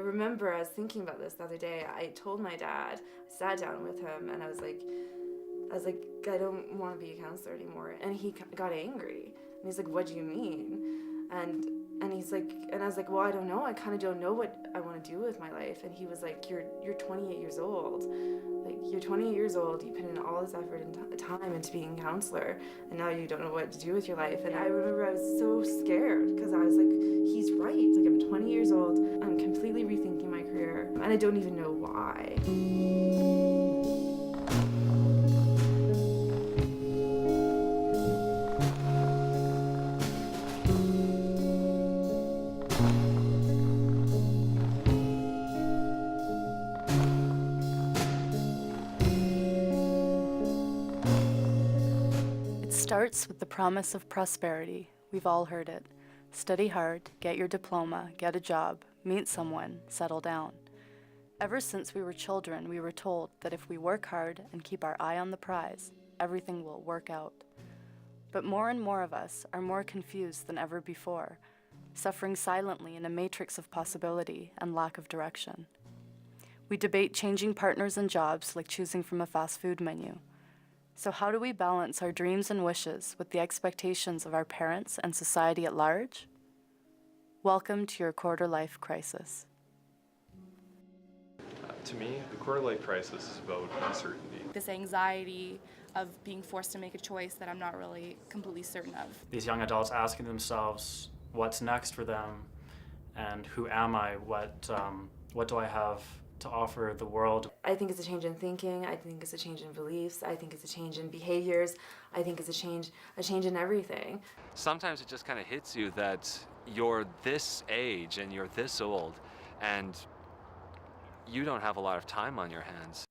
remember I was thinking about this the other day. I told my dad, I sat down with him, and I was like, I don't want to be a counselor anymore. And he got angry. And he's like, what do you mean? And he's like, and I was like, well, I don't know. I kind of don't know what I want to do with my life. And he was like, you're 28 years old. Like, you're 28 years old. You put in all this effort and time into being a counselor, and now you don't know what to do with your life. And I remember I was so scared because I was like, he's right. Like, I'm 20 years old. I'm completely rethinking my career, and I don't even know why. It starts with the promise of prosperity. We've all heard it. Study hard, get your diploma, get a job, meet someone, settle down. Ever since we were children, we were told that if we work hard and keep our eye on the prize, everything will work out. But more and more of us are more confused than ever before, suffering silently in a matrix of possibility and lack of direction. We debate changing partners and jobs like choosing from a fast food menu. So how do we balance our dreams and wishes with the expectations of our parents and society at large? Welcome to your quarter-life crisis. To me, the quarter-life crisis is about uncertainty. This anxiety of being forced to make a choice that I'm not really completely certain of. These young adults asking themselves what's next for them and who am I, what do I have to offer the world. I think it's a change in thinking. I think it's a change in beliefs. I think it's a change in behaviors. I think it's a change in everything. Sometimes it just kind of hits you that you're this age and you're this old and you don't have a lot of time on your hands.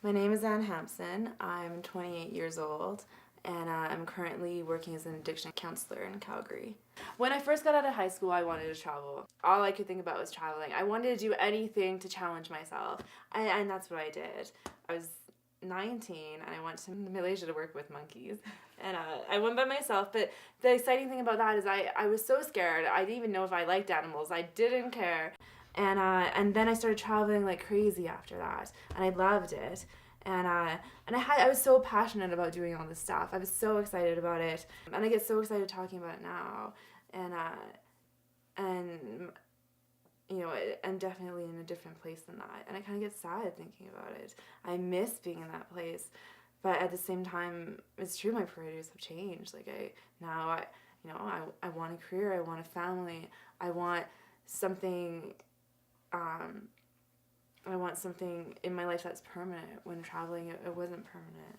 My name is Ann Hampson. I'm 28 years old, and I'm currently working as an addiction counselor in Calgary. When I first got out of high school, I wanted to travel. All I could think about was traveling. I wanted to do anything to challenge myself, and that's what I did. I was 19, and I went to Malaysia to work with monkeys. And I went by myself, but the exciting thing about that is I was so scared. I didn't even know if I liked animals. I didn't care. And then I started traveling like crazy after that, and I loved it. And I was so passionate about doing all this stuff. I was so excited about it, and I get so excited talking about it now. And you know, I'm definitely in a different place than that, and I kind of get sad thinking about it. I miss being in that place, but at the same time, it's true. My priorities have changed. Like I want a career. I want a family. I want something. I want something in my life that's permanent. When traveling, it wasn't permanent,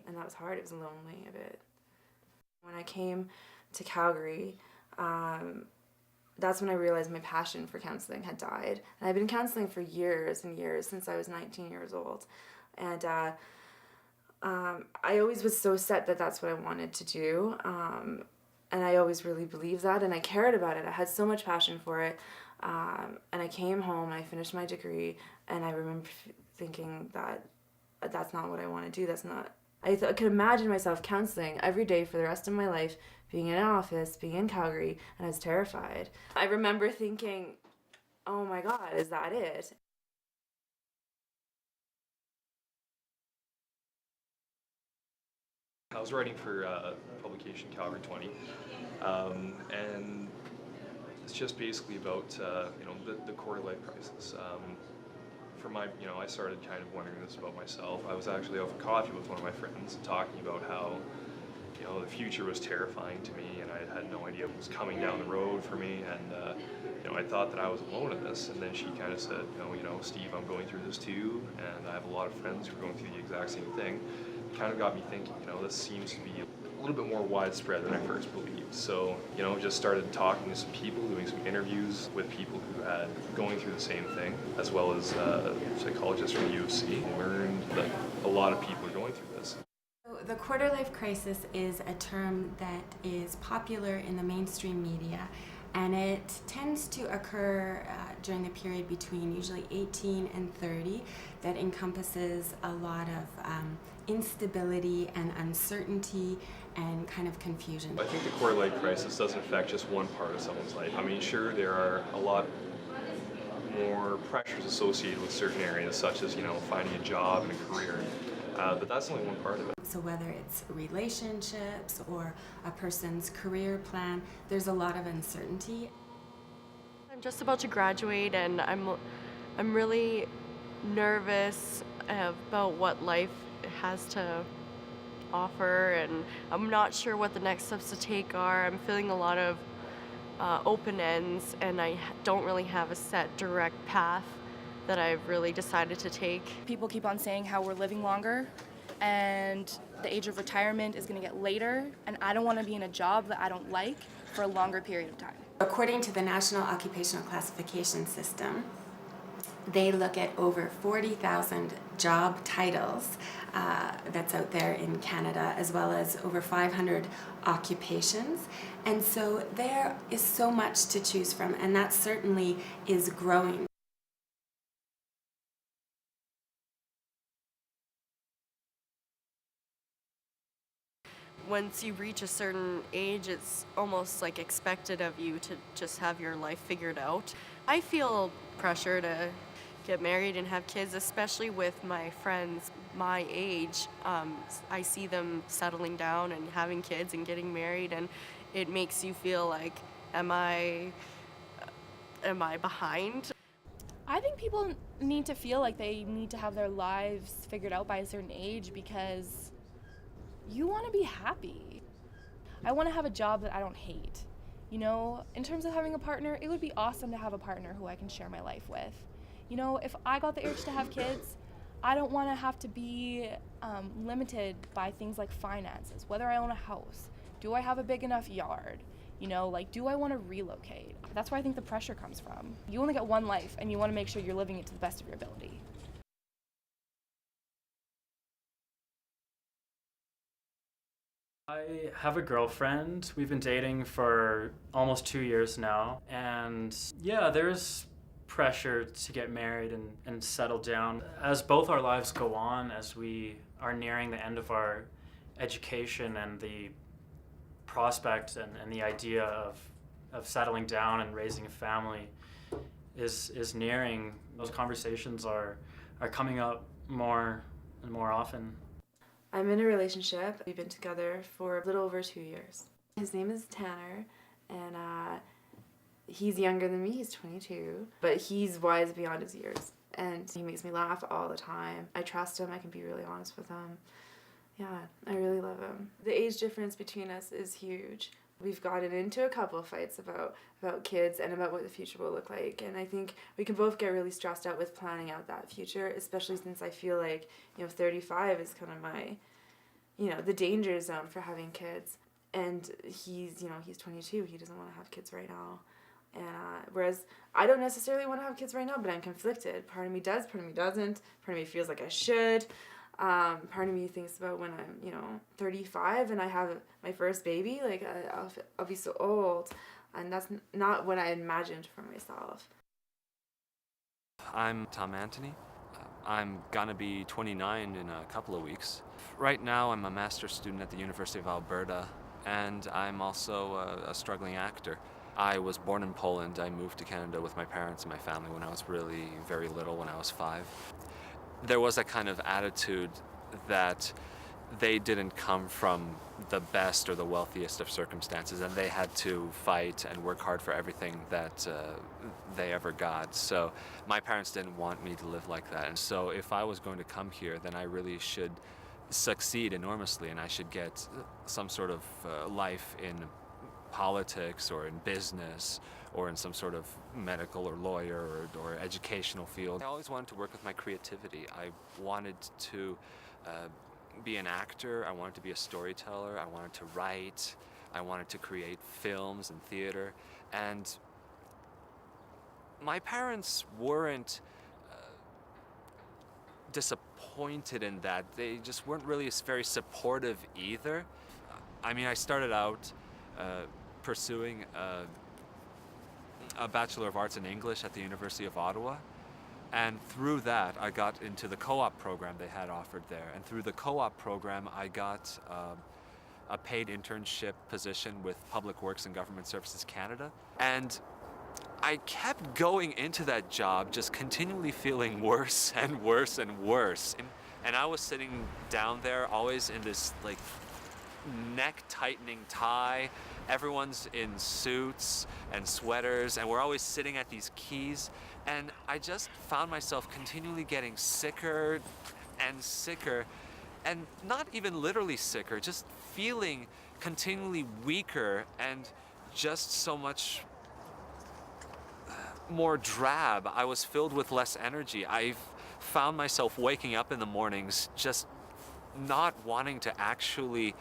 and that was hard. It was lonely a bit. When I came to Calgary, that's when I realized my passion for counseling had died. And I've been counseling for years and years, since I was 19 years old. And I always was so set that that's what I wanted to do. And I always really believed that, and I cared about it. I had so much passion for it. And I came home and I finished my degree, and I remember thinking that that's not what I want to do. That's not. I could imagine myself counseling every day for the rest of my life, being in an office, being in Calgary, and I was terrified. I remember thinking, oh my God, is that it? I was writing for publication Calgary 20, and it's just basically about the quarter-life crisis. I started kind of wondering this about myself. I was actually out for coffee with one of my friends talking about how the future was terrifying to me, and I had no idea what was coming down the road for me, and I thought that I was alone in this. And then she kind of said, Steve, I'm going through this too, and I have a lot of friends who are going through the exact same thing. It kind of got me thinking, this seems to be a little bit more widespread than I first believed. So, just started talking to some people, doing some interviews with people who had going through the same thing, as well as psychologists from U of C, and learned that a lot of people are going through this. The quarter-life crisis is a term that is popular in the mainstream media, and it tends to occur during the period between usually 18 and 30 that encompasses a lot of instability and uncertainty and kind of confusion. I think the quarter-life crisis doesn't affect just one part of someone's life. I mean, sure, there are a lot more pressures associated with certain areas, such as, finding a job and a career. But that's only one part of it. So whether it's relationships or a person's career plan, there's a lot of uncertainty. I'm just about to graduate, and I'm really nervous about what life has to offer, and I'm not sure what the next steps to take are. I'm feeling a lot of open ends, and I don't really have a set direct path that I've really decided to take. People keep on saying how we're living longer and the age of retirement is going to get later, and I don't want to be in a job that I don't like for a longer period of time. According to the National Occupational Classification System, they look at over 40,000 job titles that's out there in Canada, as well as over 500 occupations. And so there is so much to choose from, and that certainly is growing. Once you reach a certain age, it's almost like expected of you to just have your life figured out. I feel pressure to get married and have kids, especially with my friends my age. I see them settling down and having kids and getting married, and it makes you feel like, am I behind? I think people need to feel like they need to have their lives figured out by a certain age because you want to be happy. I want to have a job that I don't hate. In terms of having a partner, it would be awesome to have a partner who I can share my life with. If I got the urge to have kids, I don't want to have to be limited by things like finances, whether I own a house, do I have a big enough yard, do I want to relocate? That's where I think the pressure comes from. You only get one life, and you want to make sure you're living it to the best of your ability. I have a girlfriend. We've been dating for almost 2 years now. And yeah, there's pressure to get married and settle down. As both our lives go on, as we are nearing the end of our education, and the prospect and the idea of settling down and raising a family is nearing, those conversations are coming up more and more often. I'm in a relationship. We've been together for a little over 2 years. His name is Tanner, and he's younger than me. He's 22, but he's wise beyond his years, and he makes me laugh all the time. I trust him. I can be really honest with him. Yeah, I really love him. The age difference between us is huge. We've gotten into a couple of fights about kids and about what the future will look like, and I think we can both get really stressed out with planning out that future, especially since I feel like 35 is kind of my the danger zone for having kids, and he's 22. He doesn't want to have kids right now, and whereas I don't necessarily want to have kids right now, but I'm conflicted. Part of me does, part of me doesn't. Part of me feels like I should. Part of me thinks about when I'm 35 and I have my first baby, like I'll be so old, and that's not what I imagined for myself. I'm Tom Anthony. I'm gonna be 29 in a couple of weeks. Right now I'm a master's student at the University of Alberta, and I'm also a struggling actor. I was born in Poland. I moved to Canada with my parents and my family when I was really very little, when I was 5. There was a kind of attitude that they didn't come from the best or the wealthiest of circumstances, and they had to fight and work hard for everything that they ever got. So my parents didn't want me to live like that. And so if I was going to come here, then I really should succeed enormously, and I should get some sort of life in politics or in business or in some sort of medical or lawyer or educational field. I always wanted to work with my creativity. I wanted to be an actor. I wanted to be a storyteller. I wanted to write. I wanted to create films and theater. And my parents weren't disappointed in that. They just weren't really very supportive either. I mean, I started out pursuing a Bachelor of Arts in English at the University of Ottawa. And through that, I got into the co-op program they had offered there. And through the co-op program, I got a paid internship position with Public Works and Government Services Canada. And I kept going into that job just continually feeling worse and worse and worse. And I was sitting down there always in this like neck tightening tie. Everyone's in suits and sweaters, and we're always sitting at these keys. And I just found myself continually getting sicker and sicker, and not even literally sicker, just feeling continually weaker and just so much more drab. I was filled with less energy. I found myself waking up in the mornings just not wanting to actually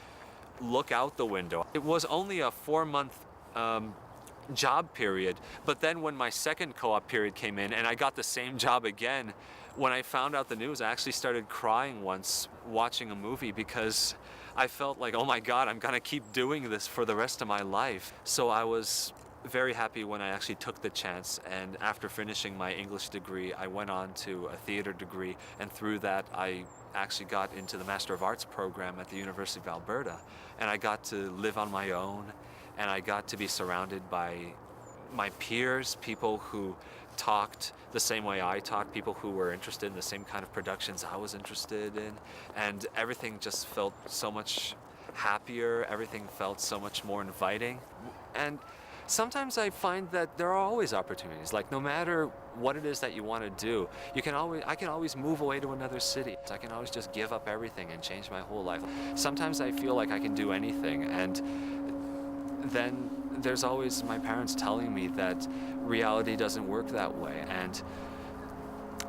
look out the window. It was only a 4-month job period, but then when my second co-op period came in and I got the same job again, when I found out the news, I actually started crying once watching a movie because I felt like, oh my God, I'm gonna keep doing this for the rest of my life. So I was very happy when I actually took the chance, and after finishing my English degree, I went on to a theater degree, and through that I actually got into the Master of Arts program at the University of Alberta, and I got to live on my own, and I got to be surrounded by my peers, people who talked the same way I talked, people who were interested in the same kind of productions I was interested in, and everything just felt so much happier, everything felt so much more inviting. And sometimes I find that there are always opportunities. Like no matter what it is that you want to do, I can always move away to another city. I can always just give up everything and change my whole life. Sometimes I feel like I can do anything, and then there's always my parents telling me that reality doesn't work that way. And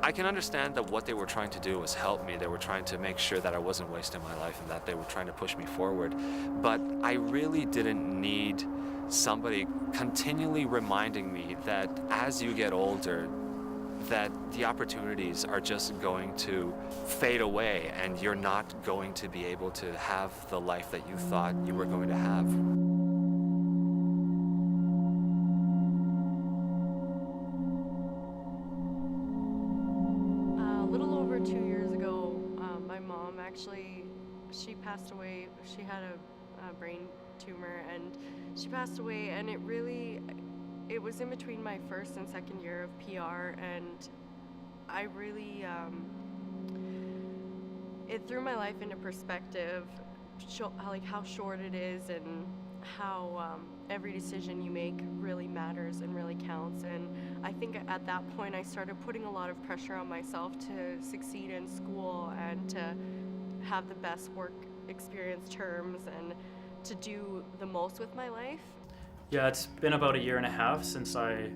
I can understand that what they were trying to do was help me. They were trying to make sure that I wasn't wasting my life and that they were trying to push me forward. But I really didn't need somebody continually reminding me that as you get older, that the opportunities are just going to fade away and you're not going to be able to have the life that you thought you were going to have. A little over 2 years ago, my mom she passed away. She had a brain tumor, and she passed away, and it was in between my first and second year of PR, and I really it threw my life into perspective, how short it is, and how every decision you make really matters and really counts. And I think at that point I started putting a lot of pressure on myself to succeed in school and to have the best work experience terms and to do the most with my life. Yeah, it's been about 1.5 years since I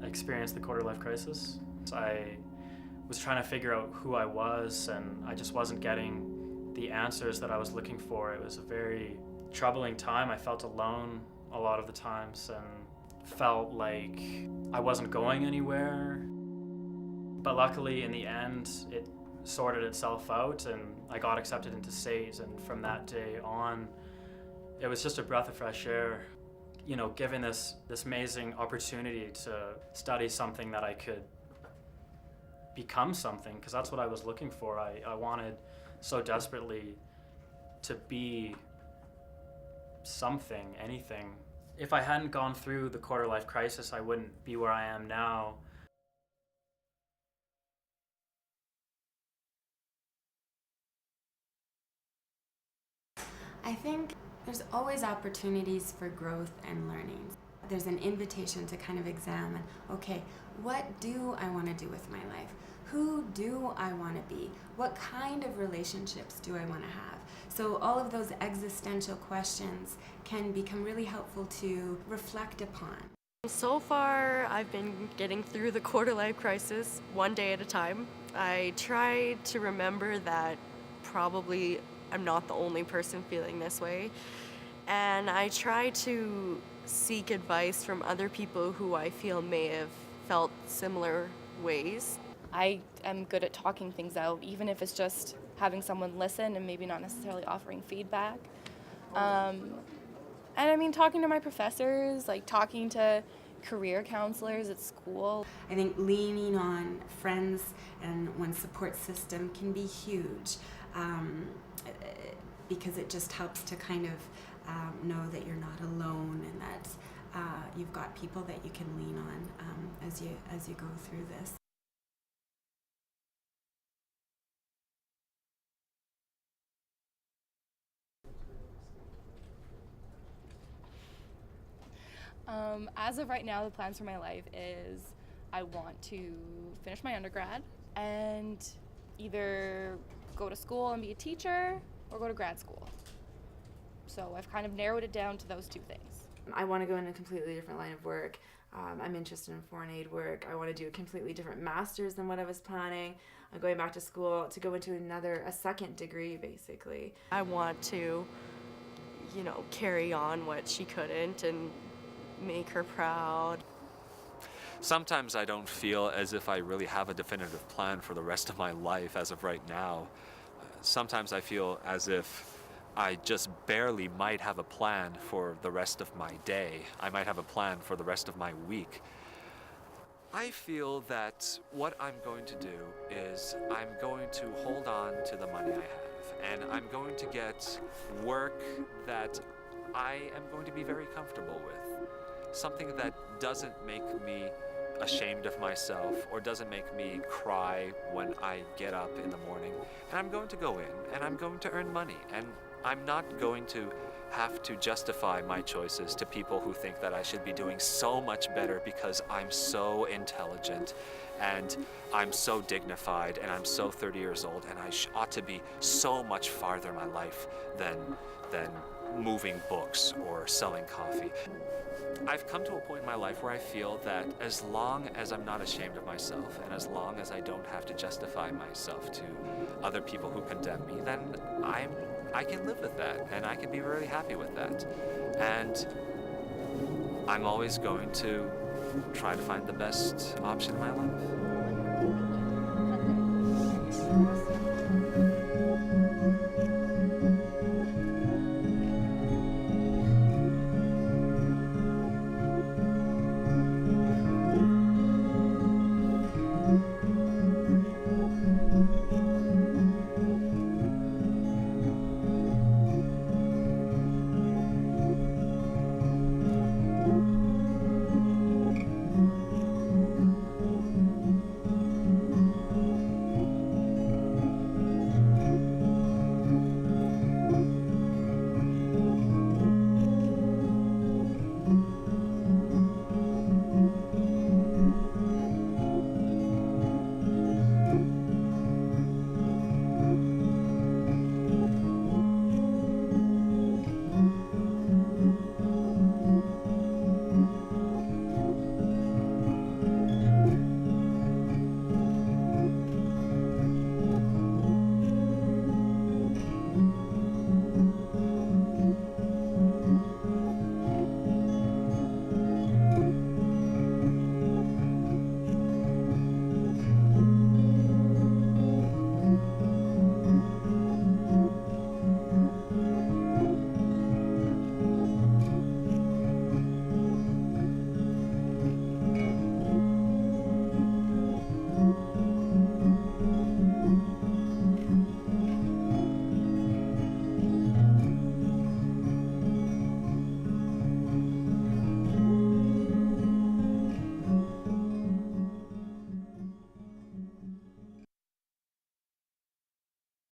experienced the quarter-life crisis. I was trying to figure out who I was, and I just wasn't getting the answers that I was looking for. It was a very troubling time. I felt alone a lot of the times and felt like I wasn't going anywhere. But luckily, in the end, it sorted itself out, and I got accepted into SAIT, and from that day on, it was just a breath of fresh air. You know, given this amazing opportunity to study something that I could become something, because that's what I was looking for. I wanted so desperately to be something, anything. If I hadn't gone through the quarter-life crisis, I wouldn't be where I am now. I think there's always opportunities for growth and learning. There's an invitation to kind of examine, okay, what do I want to do with my life? Who do I want to be? What kind of relationships do I want to have? So all of those existential questions can become really helpful to reflect upon. So far, I've been getting through the quarter-life crisis one day at a time. I try to remember that probably I'm not the only person feeling this way. And I try to seek advice from other people who I feel may have felt similar ways. I am good at talking things out, even if it's just having someone listen and maybe not necessarily offering feedback. And I mean, talking to my professors, like talking to career counselors at school. I think leaning on friends and one's support system can be huge, because it just helps to kind of know that you're not alone and that you've got people that you can lean on as you go through this. As of right now, the plans for my life is I want to finish my undergrad and either go to school and be a teacher or go to grad school. So I've kind of narrowed it down to those two things. I want to go in a completely different line of work. I'm interested in foreign aid work. I want to do a completely different master's than what I was planning. I'm going back to school to go into a second degree, basically. I want to, carry on what she couldn't and make her proud. Sometimes I don't feel as if I really have a definitive plan for the rest of my life as of right now. Sometimes I feel as if I just barely might have a plan for the rest of my day. I might have a plan for the rest of my week. I feel that what I'm going to do is I'm going to hold on to the money I have, and I'm going to get work that I am going to be very comfortable with. Something that doesn't make me ashamed of myself or doesn't make me cry when I get up in the morning. And I'm going to go in and I'm going to earn money, and I'm not going to have to justify my choices to people who think that I should be doing so much better because I'm so intelligent and I'm so dignified and I'm so 30 years old and I ought to be so much farther in my life than moving books or selling coffee. I've come to a point in my life where I feel that as long as I'm not ashamed of myself and as long as I don't have to justify myself to other people who condemn me, then I can live with that and I can be really happy with that. And I'm always going to try to find the best option in my life.